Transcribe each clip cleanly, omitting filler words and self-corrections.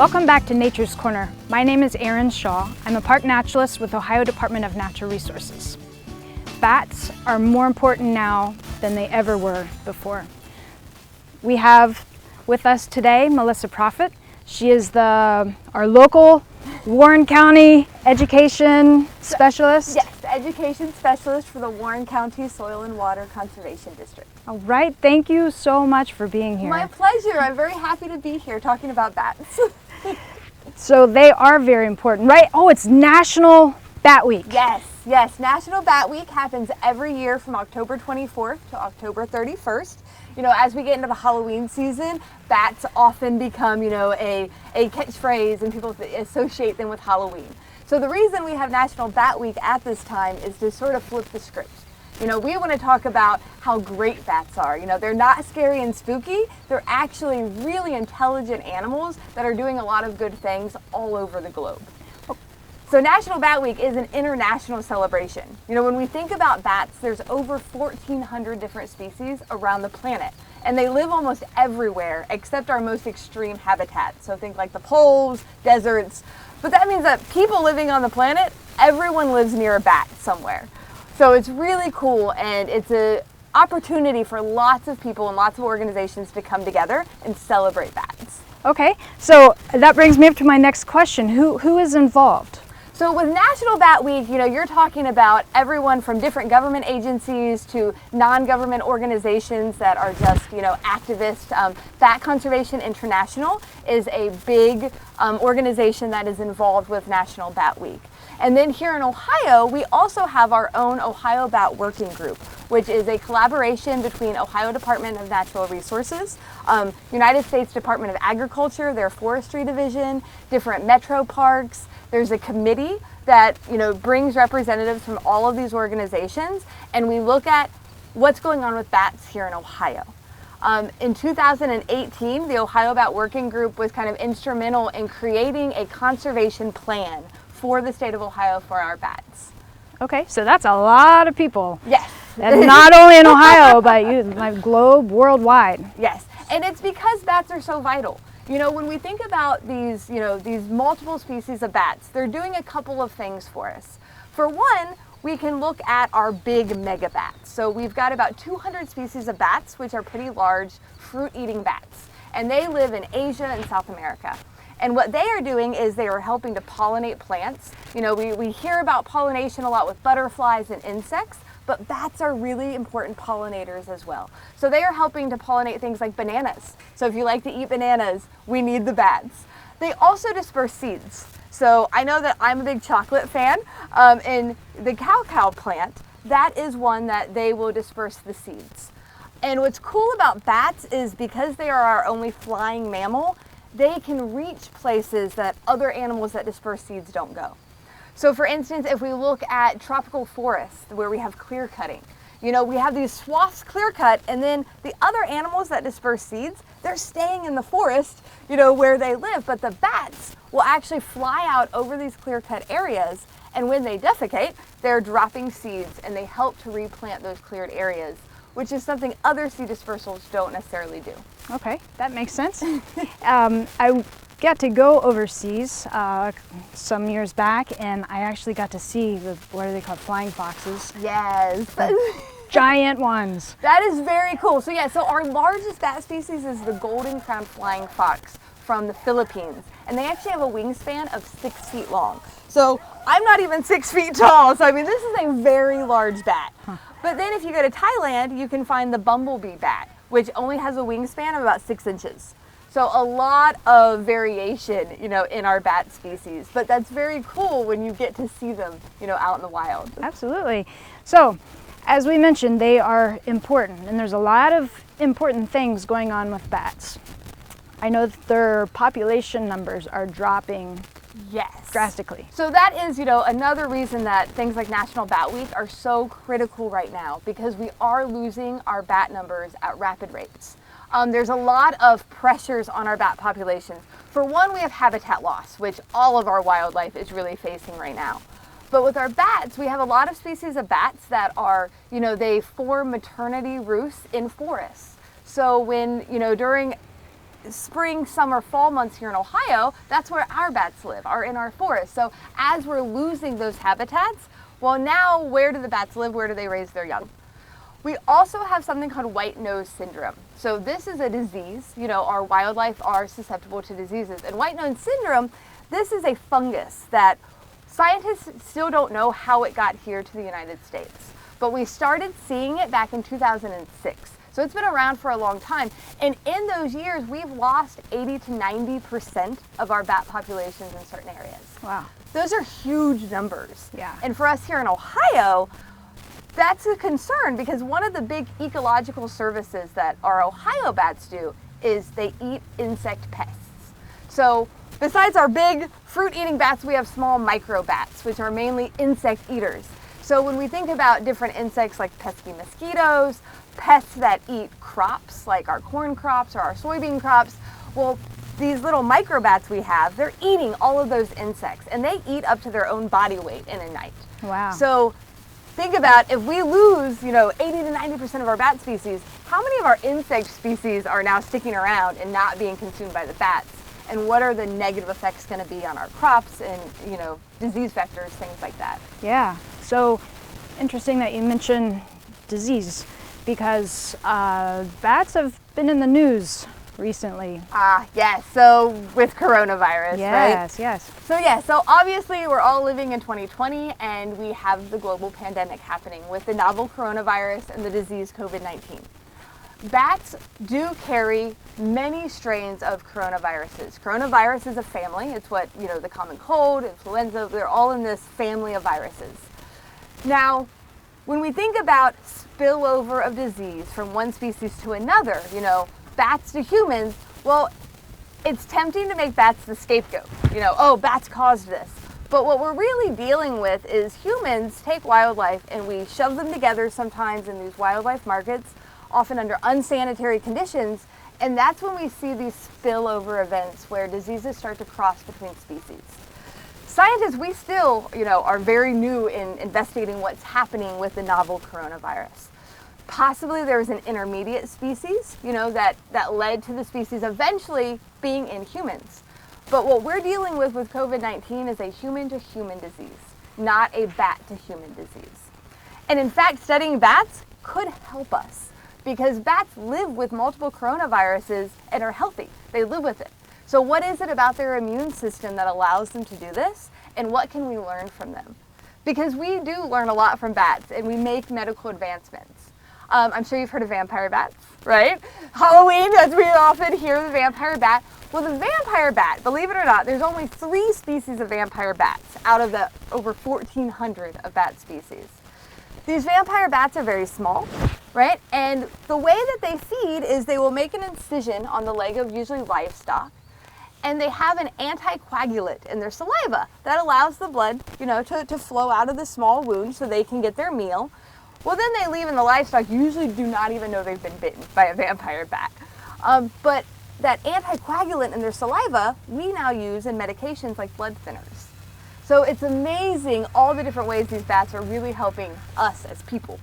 Welcome back to Nature's Corner. My name is Erin Shaw. I'm a park naturalist with Ohio Department of Natural Resources. Bats are more important now than they ever were before. We have with us today Melissa Proffitt. She is our local Warren County education specialist. Yes, the education specialist for the Warren County Soil and Water Conservation District. All right, thank you so much for being here. My pleasure. I'm very happy to be here talking about bats. So they are very important, right? Oh, it's National Bat Week. Yes. National Bat Week happens every year from October 24th to October 31st. You know, as we get into the Halloween season, bats often become, a catchphrase and people associate them with Halloween. So the reason we have National Bat Week at this time is to sort of flip the script. We want to talk about how great bats are. They're not scary and spooky. They're actually really intelligent animals that are doing a lot of good things all over the globe. So National Bat Week is an international celebration. When we think about bats, there's over 1,400 different species around the planet. And they live almost everywhere except our most extreme habitats. So think like the poles, deserts. But that means that people living on the planet, everyone lives near a bat somewhere. So it's really cool, and it's an opportunity for lots of people and lots of organizations to come together and celebrate bats. Okay, so that brings me up to my next question. Who is involved? So with National Bat Week, you're talking about everyone from different government agencies to non-government organizations that are just, activists. Bat Conservation International is a big organization that is involved with National Bat Week. And then here in Ohio, we also have our own Ohio Bat Working Group, which is a collaboration between Ohio Department of Natural Resources, United States Department of Agriculture, their forestry division, different metro parks. There's a committee that brings representatives from all of these organizations, and we look at what's going on with bats here in Ohio. In 2018, the Ohio Bat Working Group was kind of instrumental in creating a conservation plan for the state of Ohio for our bats. Okay, so that's a lot of people. Yes. And not only in Ohio, but my globe, worldwide. Yes, and it's because bats are so vital. When we think about these multiple species of bats, they're doing a couple of things for us. For one, we can look at our big mega bats. So we've got about 200 species of bats, which are pretty large fruit-eating bats. And they live in Asia and South America. And what they are doing is they are helping to pollinate plants. We hear about pollination a lot with butterflies and insects, but bats are really important pollinators as well. So they are helping to pollinate things like bananas. So if you like to eat bananas, we need the bats. They also disperse seeds. So I know that I'm a big chocolate fan, and the cacao plant, that is one that they will disperse the seeds. And what's cool about bats is because they are our only flying mammal, they can reach places that other animals that disperse seeds don't go. So for instance, if we look at tropical forests where we have clear cutting, we have these swaths clear cut, and then the other animals that disperse seeds, they're staying in the forest, where they live, but the bats will actually fly out over these clear cut areas, and when they defecate, they're dropping seeds and they help to replant those cleared areas, which is something other seed dispersals don't necessarily do. Okay, that makes sense. I got to go overseas some years back, and I actually got to see what are they called, flying foxes? Yes. Giant ones. That is very cool. So our largest bat species is the golden crowned flying fox from the Philippines. And they actually have a wingspan of 6 feet long. So I'm not even 6 feet tall. So this is a very large bat. Huh. But then if you go to Thailand, you can find the bumblebee bat, which only has a wingspan of about 6 inches. So a lot of variation, in our bat species. But that's very cool when you get to see them, out in the wild. Absolutely. So, as we mentioned, they are important, and there's a lot of important things going on with bats. I know that their population numbers are dropping drastically. So that is, another reason that things like National Bat Week are so critical right now, because we are losing our bat numbers at rapid rates. There's a lot of pressures on our bat population. For one, we have habitat loss, which all of our wildlife is really facing right now. But with our bats, we have a lot of species of bats that are, they form maternity roosts in forests. So when, during spring, summer, fall months here in Ohio, that's where our bats live, are in our forests. So as we're losing those habitats, well, now where do the bats live? Where do they raise their young? We also have something called white nose syndrome. So this is a disease. You know, our wildlife are susceptible to diseases. And white nose syndrome, this is a fungus that scientists still don't know how it got here to the United States. But we started seeing it back in 2006. So it's been around for a long time. And in those years, we've lost 80 to 90% of our bat populations in certain areas. Wow. Those are huge numbers. Yeah. And for us here in Ohio, that's a concern, because one of the big ecological services that our Ohio bats do is they eat insect pests. So besides our big fruit-eating bats, we have small micro bats, which are mainly insect eaters. So when we think about different insects like pesky mosquitoes, pests that eat crops like our corn crops or our soybean crops, well, these little microbats we have, they're eating all of those insects, and they eat up to their own body weight in a night. Wow. So think about, if we lose, 80 to 90% of our bat species, how many of our insect species are now sticking around and not being consumed by the bats? And what are the negative effects going to be on our crops and, disease vectors, things like that? Yeah. So interesting that you mentioned disease, because bats have been in the news recently. Yes. So with coronavirus, Yes, right? yes. So obviously we're all living in 2020, and we have the global pandemic happening with the novel coronavirus and the disease COVID-19. Bats do carry many strains of coronaviruses. Coronavirus is a family. It's what, the common cold, influenza, they're all in this family of viruses. Now, when we think about spillover of disease from one species to another, bats to humans, well, it's tempting to make bats the scapegoat. Oh, bats caused this. But what we're really dealing with is humans take wildlife and we shove them together sometimes in these wildlife markets, often under unsanitary conditions, and that's when we see these spillover events where diseases start to cross between species. Scientists, we still, are very new in investigating what's happening with the novel coronavirus. Possibly there was an intermediate species, that led to the species eventually being in humans. But what we're dealing with COVID-19 is a human-to-human disease, not a bat-to-human disease. And in fact, studying bats could help us, because bats live with multiple coronaviruses and are healthy. They live with it. So what is it about their immune system that allows them to do this? And what can we learn from them? Because we do learn a lot from bats, and we make medical advancements. I'm sure you've heard of vampire bats, right? Halloween, as we often hear the vampire bat. Well, the vampire bat, believe it or not, there's only 3 species of vampire bats out of the over 1,400 of bat species. These vampire bats are very small, right? And the way that they feed is they will make an incision on the leg of usually livestock, and they have an anticoagulant in their saliva that allows the blood, to flow out of the small wound so they can get their meal. Well, then they leave, and the livestock usually do not even know they've been bitten by a vampire bat. But that anticoagulant in their saliva, we now use in medications like blood thinners. So it's amazing all the different ways these bats are really helping us as people.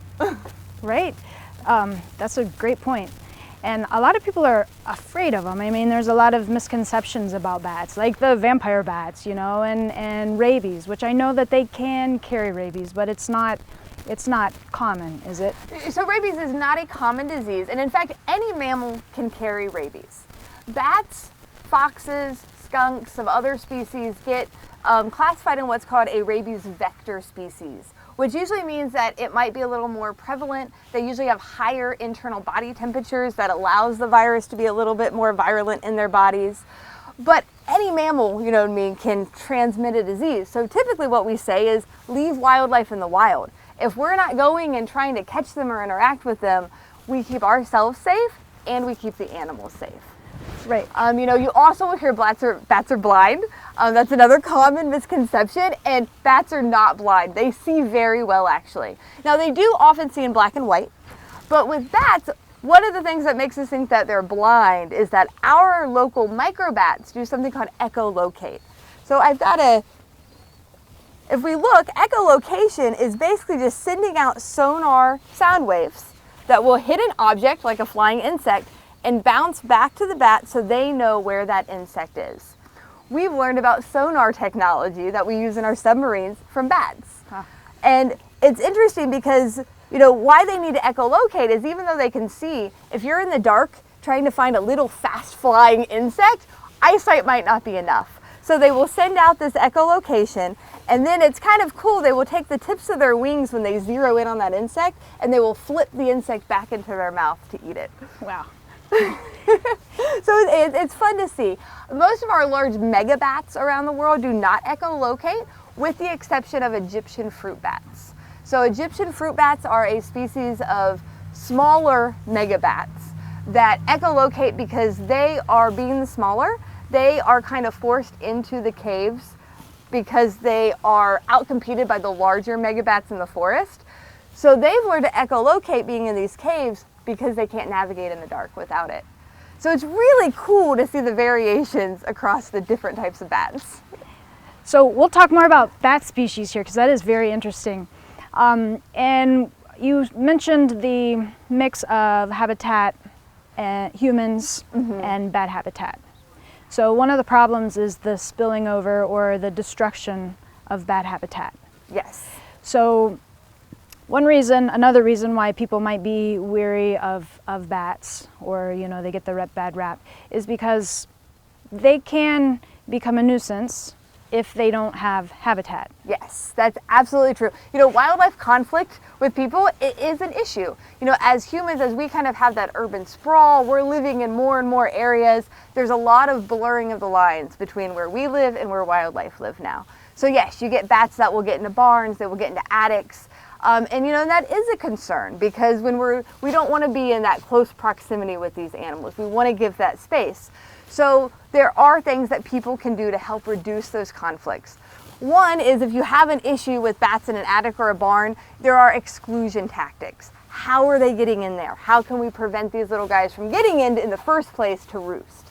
Right. That's a great point. And a lot of people are afraid of them. I mean, there's a lot of misconceptions about bats, like the vampire bats, and rabies, which I know that they can carry rabies, but it's not common, is it? So rabies is not a common disease, and in fact, any mammal can carry rabies. Bats, foxes, skunks, some other species get classified in what's called a rabies vector species, which usually means that it might be a little more prevalent. They usually have higher internal body temperatures that allows the virus to be a little bit more virulent in their bodies. But any mammal, can transmit a disease. So typically what we say is leave wildlife in the wild. If we're not going and trying to catch them or interact with them, we keep ourselves safe and we keep the animals safe. Right. You also will hear bats are blind. That's another common misconception, and bats are not blind. They see very well, actually. Now, they do often see in black and white, but with bats, one of the things that makes us think that they're blind is that our local microbats do something called echolocate. So if we look, echolocation is basically just sending out sonar sound waves that will hit an object like a flying insect and bounce back to the bat so they know where that insect is. We've learned about sonar technology that we use in our submarines from bats. Huh. And it's interesting because, you know, why they need to echolocate is even though they can see, if you're in the dark trying to find a little fast flying insect, eyesight might not be enough. So they will send out this echolocation, and then it's kind of cool. They will take the tips of their wings when they zero in on that insect, and they will flip the insect back into their mouth to eat it. Wow. So it's fun to see. Most of our large megabats around the world do not echolocate, with the exception of Egyptian fruit bats. So Egyptian fruit bats are a species of smaller megabats that echolocate because they are, being smaller, they are kind of forced into the caves because they are outcompeted by the larger megabats in the forest. So they've learned to echolocate being in these caves because they can't navigate in the dark without it. So it's really cool to see the variations across the different types of bats. So we'll talk more about bat species here because that is very interesting. And you mentioned the mix of habitat, humans, and bat habitat. So one of the problems is the spilling over or the destruction of bat habitat. Yes. So another reason why people might be weary of bats, or they get the bad rap, is because they can become a nuisance if they don't have habitat. Yes, that's absolutely true. Wildlife conflict with people, it is an issue. As humans, as we kind of have that urban sprawl, we're living in more and more areas. There's a lot of blurring of the lines between where we live and where wildlife live now. So yes, you get bats that will get into barns, they will get into attics. And that is a concern because we don't want to be in that close proximity with these animals. We want to give that space. So there are things that people can do to help reduce those conflicts. One is if you have an issue with bats in an attic or a barn, there are exclusion tactics. How are they getting in there? How can we prevent these little guys from getting in the first place to roost?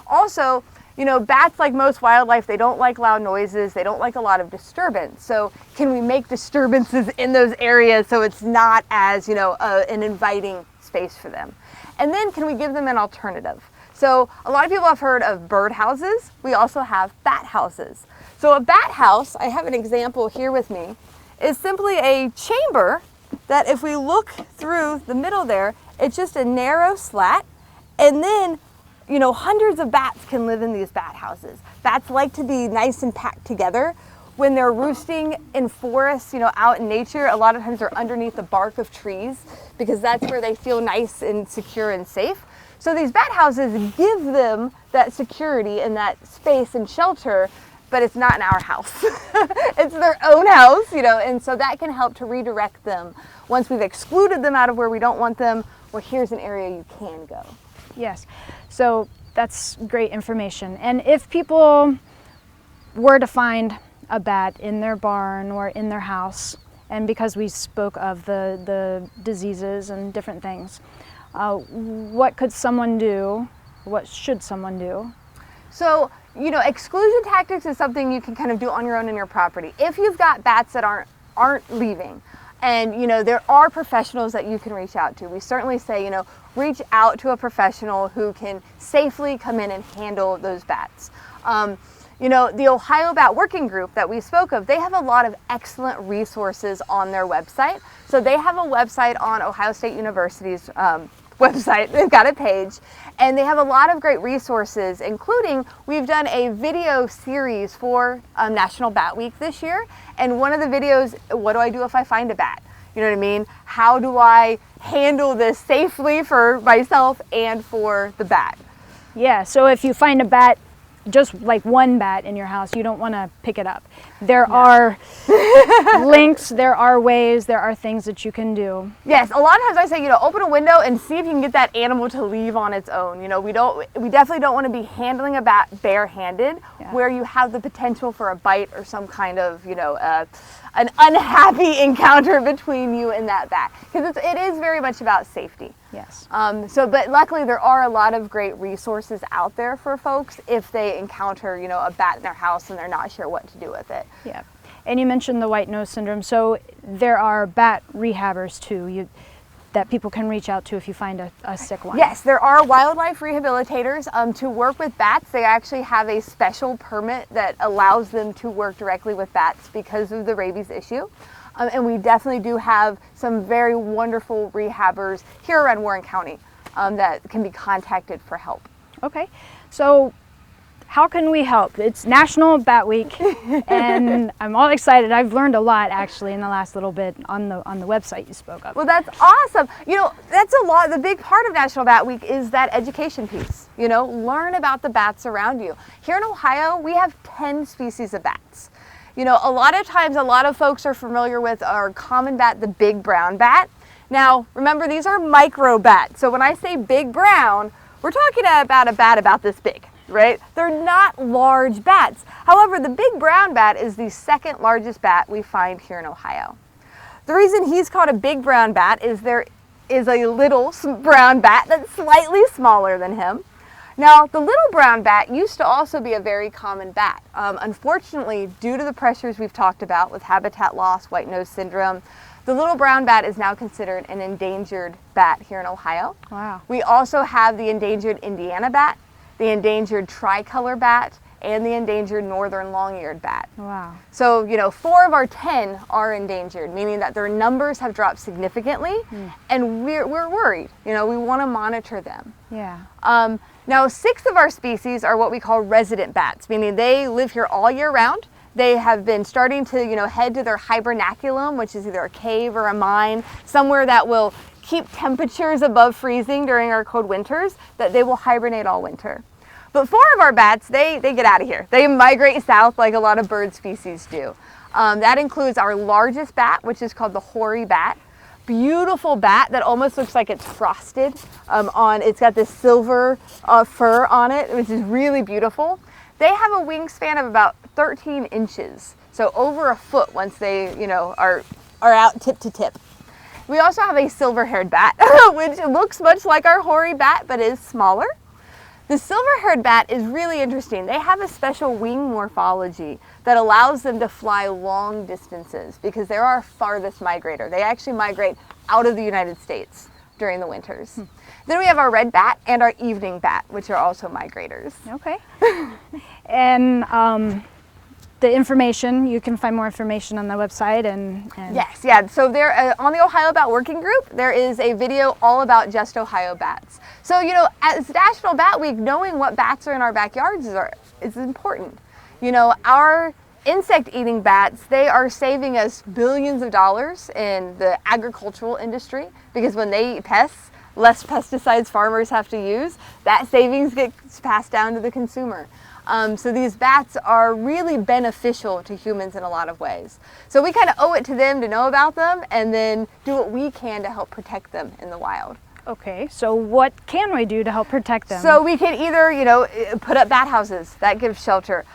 Also, bats, like most wildlife, they don't like loud noises. They don't like a lot of disturbance. So can we make disturbances in those areas so it's not as, an inviting space for them? And then can we give them an alternative? So a lot of people have heard of bird houses. We also have bat houses. So a bat house, I have an example here with me, is simply a chamber that if we look through the middle there, it's just a narrow slat, and then hundreds of bats can live in these bat houses. Bats like to be nice and packed together. When they're roosting in forests, out in nature, a lot of times they're underneath the bark of trees because that's where they feel nice and secure and safe. So these bat houses give them that security and that space and shelter, but it's not in our house. It's their own house, and so that can help to redirect them. Once we've excluded them out of where we don't want them, well, here's an area you can go. Yes, so that's great information. And if people were to find a bat in their barn or in their house, and because we spoke of the diseases and different things, what could someone do? What should someone do? So, exclusion tactics is something you can kind of do on your own in your property. If you've got bats that aren't leaving, and there are professionals that you can reach out to. We certainly say, reach out to a professional who can safely come in and handle those bats. The Ohio Bat Working Group that we spoke of, they have a lot of excellent resources on their website. So they have a website on Ohio State University's website. They've got a page, and they have a lot of great resources, including we've done a video series for National Bat Week this year. And one of the videos, what do I do if I find a bat? You know what I mean? How do I handle this safely for myself and for the bat? Yeah, so if you find a bat, just like one bat in your house, you don't want to pick it up. There are links, there are ways, there are things that you can do. Yes, a lot of times I say, open a window and see if you can get that animal to leave on its own. We definitely don't want to be handling a bat barehanded, where you have the potential for a bite or some kind of, an unhappy encounter between you and that bat, because it is very much about safety. Yes. But luckily there are a lot of great resources out there for folks if they encounter, a bat in their house and they're not sure what to do with it. Yeah. And you mentioned the white nose syndrome. So there are bat rehabbers too. that people can reach out to if you find a sick one? Yes, there are wildlife rehabilitators to work with bats. They actually have a special permit that allows them to work directly with bats because of the rabies issue. And we definitely do have some very wonderful rehabbers here around Warren County that can be contacted for help. Okay, so how can we help? It's National Bat Week, and I'm all excited. I've learned a lot actually in the last little bit on the website you spoke of. Well, that's awesome. You know, that's a lot. The big part of National Bat Week is that education piece. You know, learn about the bats around you. Here in Ohio, we have 10 species of bats. You know, a lot of times, a lot of folks are familiar with our common bat, the big brown bat. Now, remember, these are micro bats. So when I say big brown, we're talking about a bat about this big, right? They're not large bats. However, the big brown bat is the second largest bat we find here in Ohio. The reason he's called a big brown bat is there is a little brown bat that's slightly smaller than him. Now, the little brown bat used to also be a very common bat. Unfortunately, due to the pressures we've talked about with habitat loss, white nose syndrome, the little brown bat is now considered an endangered bat here in Ohio. Wow. We also have the endangered Indiana bat, the endangered tricolor bat, and the endangered northern long-eared bat. Wow. So, you know, 4 of our 10 are endangered, meaning that their numbers have dropped significantly, and we're worried. You know, we want to monitor them. Yeah. Now, 6 of our species are what we call resident bats, meaning they live here all year round. They have been starting to, you know, head to their hibernaculum, which is either a cave or a mine, somewhere that will keep temperatures above freezing during our cold winters, that they will hibernate all winter. But 4 of our bats, they get out of here. They migrate south like a lot of bird species do. That includes our largest bat, which is called the Hoary Bat. Beautiful bat that almost looks like it's frosted. It's got this silver fur on it, which is really beautiful. They have a wingspan of about 13 inches, so over a foot once they, you know, are out tip to tip. We also have a silver-haired bat, which looks much like our hoary bat, but is smaller. The silver-haired bat is really interesting. They have a special wing morphology that allows them to fly long distances because they're our farthest migrator. They actually migrate out of the United States during the winters. Then we have our red bat and our evening bat, which are also migrators. Okay. And the information, you can find more information on the website and Yes, yeah. So there on the Ohio Bat Working Group, there is a video all about just Ohio bats. So, you know, as National Bat Week, knowing what bats are in our backyards is important. You know, our insect-eating bats, they are saving us billions of dollars in the agricultural industry because when they eat pests, less pesticides farmers have to use, that savings gets passed down to the consumer. So these bats are really beneficial to humans in a lot of ways. So we kind of owe it to them to know about them and then do what we can to help protect them in the wild. Okay, so what can we do to help protect them? So we can either, you know, put up bat houses, that gives shelter.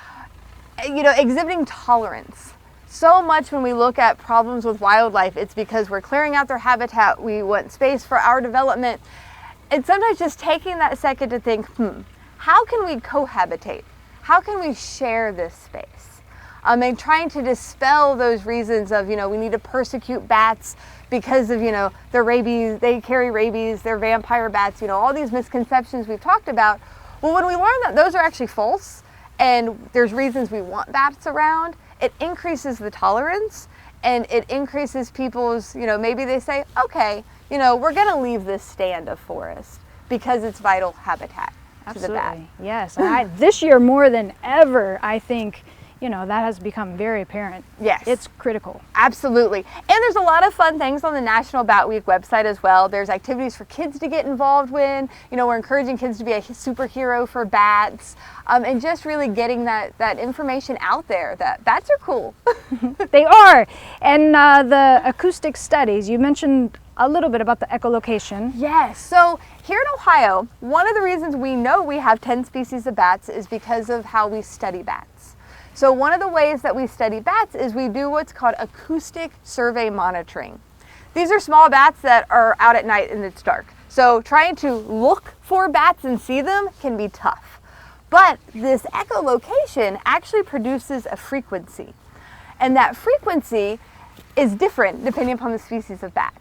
You know, exhibiting tolerance. So much when we look at problems with wildlife, it's because we're clearing out their habitat, we want space for our development. And sometimes just taking that second to think, how can we cohabitate? How can we share this space? And trying to dispel those reasons of, you know, we need to persecute bats because of, you know, their rabies, they carry rabies, they're vampire bats, you know, all these misconceptions we've talked about. Well, when we learn that those are actually false and there's reasons we want bats around, it increases the tolerance and it increases people's, you know, maybe they say, okay, you know, we're going to leave this stand of forest because it's vital habitat. Absolutely, yes. And this year more than ever, I think, you know, that has become very apparent. Yes. It's critical. Absolutely. And there's a lot of fun things on the National Bat Week website as well. There's activities for kids to get involved with. You know, we're encouraging kids to be a superhero for bats and just really getting that information out there that bats are cool. They are. And the acoustic studies, you mentioned a little bit about the echolocation. Yes. So here in Ohio, one of the reasons we know we have 10 species of bats is because of how we study bats. So one of the ways that we study bats is we do what's called acoustic survey monitoring. These are small bats that are out at night and it's dark. So trying to look for bats and see them can be tough. But this echolocation actually produces a frequency. And that frequency is different depending upon the species of bat.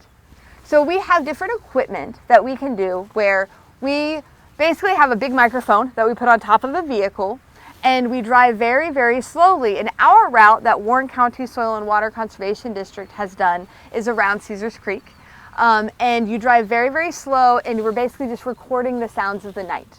So we have different equipment that we can do where we basically have a big microphone that we put on top of a vehicle, and we drive very, very slowly. And our route that Warren County Soil and Water Conservation District has done is around Caesars Creek. And you drive very, very slow, and we're basically just recording the sounds of the night.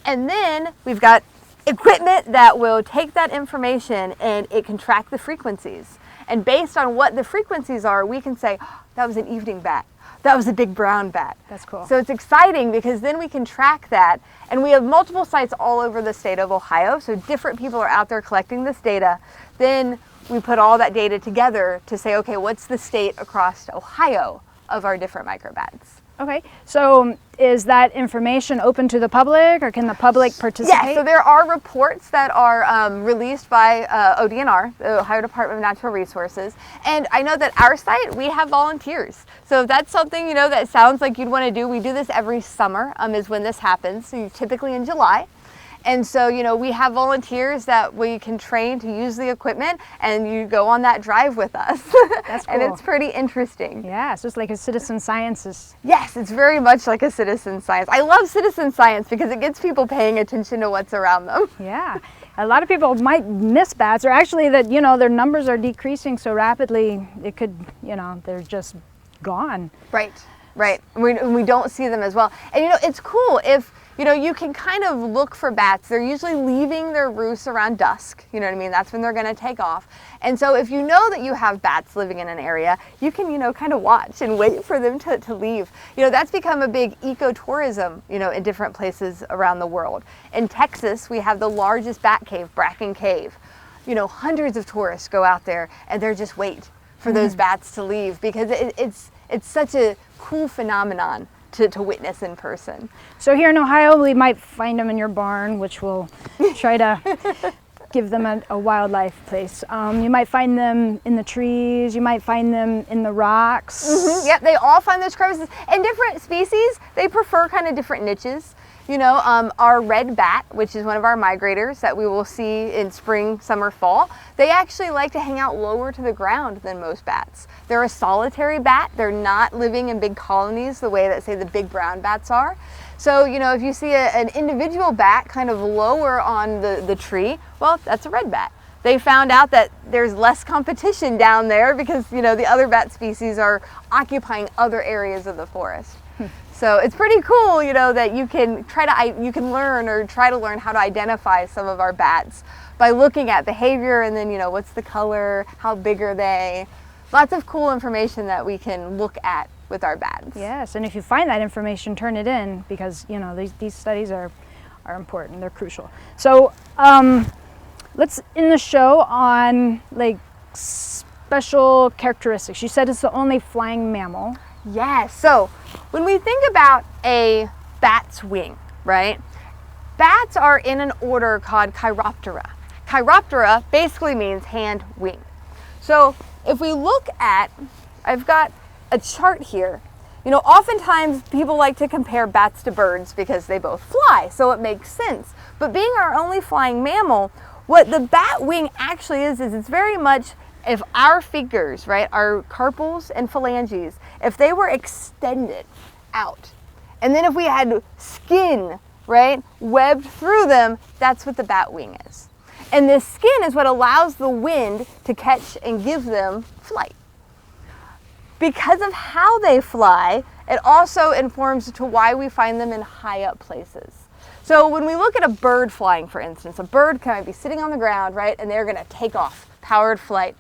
And then we've got equipment that will take that information and it can track the frequencies. And based on what the frequencies are, we can say, oh, that was an evening bat. That was a big brown bat. That's cool. So it's exciting because then we can track that. And we have multiple sites all over the state of Ohio. So different people are out there collecting this data. Then we put all that data together to say, okay, what's the state across Ohio of our different microbats? Okay, so is that information open to the public, or can the public participate? Yes, so there are reports that are released by ODNR, the Ohio Department of Natural Resources, and I know that our site, we have volunteers. So if that's something, you know, that sounds like you'd want to do, we do this every summer is when this happens, so typically in July. And so, you know, we have volunteers that we can train to use the equipment, and you go on that drive with us. That's cool. And it's pretty interesting. Yeah, so it's like a citizen science. Yes, it's very much like a citizen science. I love citizen science because it gets people paying attention to what's around them. Yeah, a lot of people might miss bats, or actually that, you know, their numbers are decreasing so rapidly, it could, you know, they're just gone. Right, right. We don't see them as well. And, you know, it's cool if, you know, you can kind of look for bats. They're usually leaving their roosts around dusk. You know what I mean? That's when they're going to take off. And so if you know that you have bats living in an area, you can, you know, kind of watch and wait for them to leave. You know, that's become a big ecotourism, you know, in different places around the world. In Texas, we have the largest bat cave, Bracken Cave. You know, hundreds of tourists go out there and they're just wait for those bats to leave because it's such a cool phenomenon to witness in person. So here in Ohio, we might find them in your barn, which will try to give them a wildlife place. You might find them in the trees, you might find them in the rocks. Mm-hmm. Yep, they all find those crevices. And different species, they prefer kind of different niches. You know, our red bat, which is one of our migrators that we will see in spring, summer, fall, they actually like to hang out lower to the ground than most bats. They're a solitary bat. They're not living in big colonies the way that, say, the big brown bats are. So, you know, if you see an individual bat kind of lower on the tree, well, that's a red bat. They found out that there's less competition down there because, you know, the other bat species are occupying other areas of the forest. So it's pretty cool, you know, that you can learn or try to learn how to identify some of our bats by looking at behavior and then, you know, what's the color, how big are they? Lots of cool information that we can look at with our bats. Yes, and if you find that information, turn it in because, you know, these studies are important, they're crucial. So let's end the show on like special characteristics. You said it's the only flying mammal. Yes, so when we think about a bat's wing, right? Bats are in an order called Chiroptera. Chiroptera basically means hand wing. So if we look at, I've got a chart here. You know, oftentimes people like to compare bats to birds because they both fly, so it makes sense. But being our only flying mammal, what the bat wing actually is it's very much, if our fingers, right, our carpals and phalanges, if they were extended out, and then if we had skin, right, webbed through them, that's what the bat wing is. And this skin is what allows the wind to catch and give them flight. Because of how they fly, it also informs to why we find them in high up places. So when we look at a bird flying, for instance, a bird can be sitting on the ground, right, and they're going to take off, powered flight.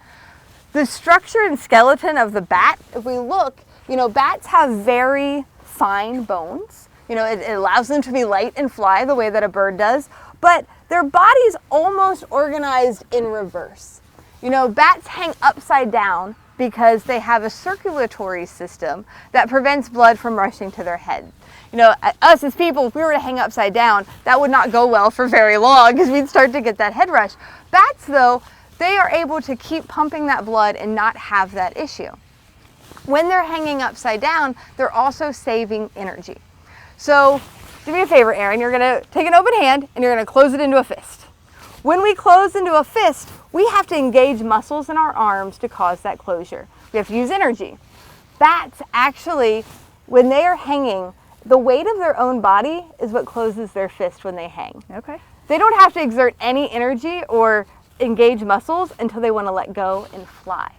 The structure and skeleton of the bat, if we look, you know, bats have very fine bones. You know, it allows them to be light and fly the way that a bird does, but their body's almost organized in reverse. You know, bats hang upside down because they have a circulatory system that prevents blood from rushing to their head. You know, us as people, if we were to hang upside down, that would not go well for very long because we'd start to get that head rush. Bats, though, they are able to keep pumping that blood and not have that issue. When they're hanging upside down, they're also saving energy. So do me a favor, Erin, you're gonna take an open hand and you're gonna close it into a fist. When we close into a fist, we have to engage muscles in our arms to cause that closure. We have to use energy. Bats actually, when they are hanging, the weight of their own body is what closes their fist when they hang. Okay. They don't have to exert any energy or engage muscles until they want to let go and fly.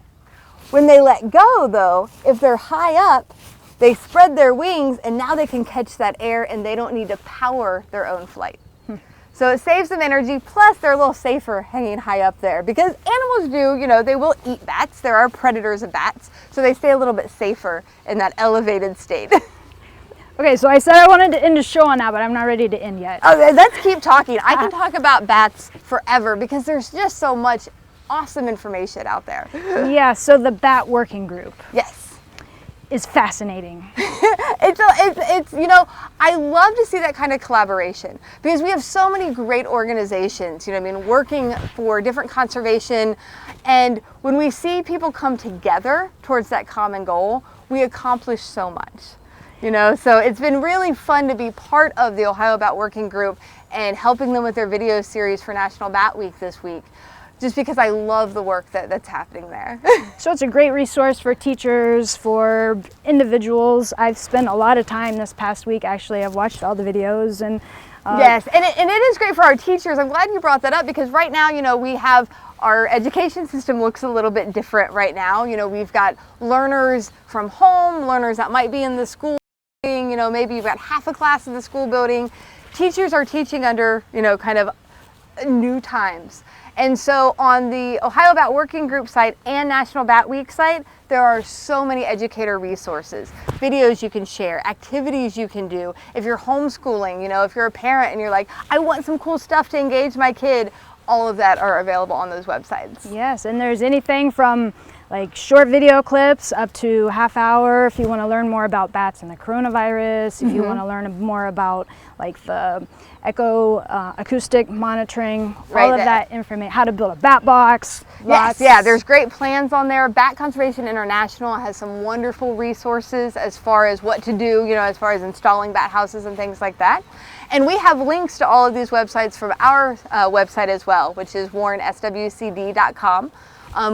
When they let go though, if they're high up, they spread their wings and now they can catch that air and they don't need to power their own flight. So it saves them energy, plus they're a little safer hanging high up there because animals do, you know, they will eat bats. There are predators of bats, so they stay a little bit safer in that elevated state. Okay, so I said I wanted to end the show on that, but I'm not ready to end yet. Okay, let's keep talking. I can talk about bats forever because there's just so much awesome information out there. Yeah, so the Bat Working Group. Yes. Is fascinating. It's you know, I love to see that kind of collaboration because we have so many great organizations, you know what I mean, working for different conservation, and when we see people come together towards that common goal, we accomplish so much. You know, so it's been really fun to be part of the Ohio Bat Working Group and helping them with their video series for National Bat Week this week, just because I love the work that's happening there. So it's a great resource for teachers, for individuals. I've spent a lot of time this past week, actually. I've watched all the videos and yes, and it is great for our teachers. I'm glad you brought that up because right now, you know, we have our education system looks a little bit different right now. You know, we've got learners from home, learners that might be in the school, you know, maybe you've got half a class in the school building. Teachers are teaching under, you know, kind of new times. And so on the Ohio Bat Working Group site and National Bat Week site, there are so many educator resources, videos you can share, activities you can do. If you're homeschooling, you know, if you're a parent and you're like, I want some cool stuff to engage my kid, all of that are available on those websites. Yes, and there's anything from like short video clips up to half hour if you want to learn more about bats and the coronavirus, if you want to learn more about like the acoustic monitoring, all of that information, how to build a bat box. Yes, yeah, there's great plans on there. Bat Conservation International has some wonderful resources as far as what to do, you know, as far as installing bat houses and things like that. And we have links to all of these websites from our website as well, which is warrenswcd.com.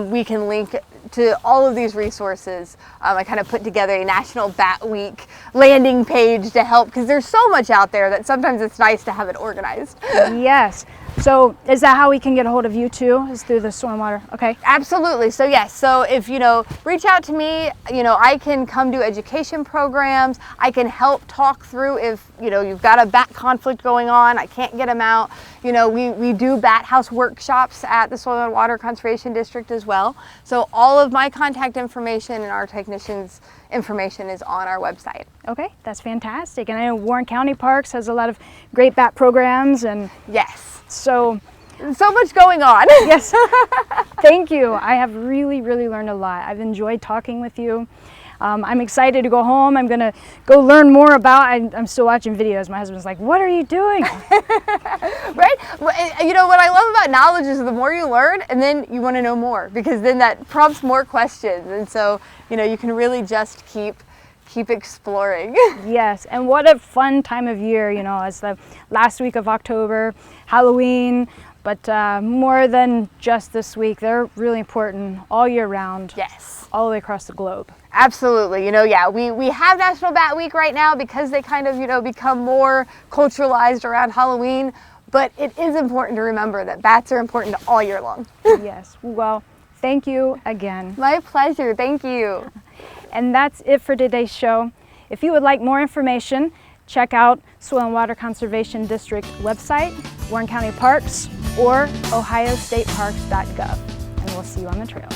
We can link to all of these resources. I kind of put together a National Bat Week landing page to help because there's so much out there that sometimes it's nice to have it organized. Yes. So is that how we can get a hold of you too? Is through the Soil and Water? Okay. Absolutely. So yes, so if, you know, reach out to me, you know, I can come do education programs. I can help talk through if, you know, you've got a bat conflict going on, I can't get them out. You know, we do bat house workshops at the Soil and Water Conservation District as well. So all of my contact information and our technicians' information is on our website. Okay, that's fantastic. And I know Warren County Parks has a lot of great bat programs and yes. So much going on. Yes. Thank you. I have really learned a lot. I've enjoyed talking with you. I'm excited to go home. I'm going to go learn more about, I'm still watching videos. My husband's like, what are you doing? Right? You know, what I love about knowledge is the more you learn and then you want to know more because then that prompts more questions. And so, you know, you can really just keep exploring. Yes, and what a fun time of year, you know, it's the last week of October, Halloween, but more than just this week. They're really important all year round. Yes. All the way across the globe. Absolutely. You know, yeah, we have National Bat Week right now because they kind of, you know, become more culturalized around Halloween, but it is important to remember that bats are important all year long. Yes, well, thank you again. My pleasure, thank you. And that's it for today's show. If you would like more information, check out Soil and Water Conservation District website, Warren County Parks, or ohiostateparks.gov. And we'll see you on the trail.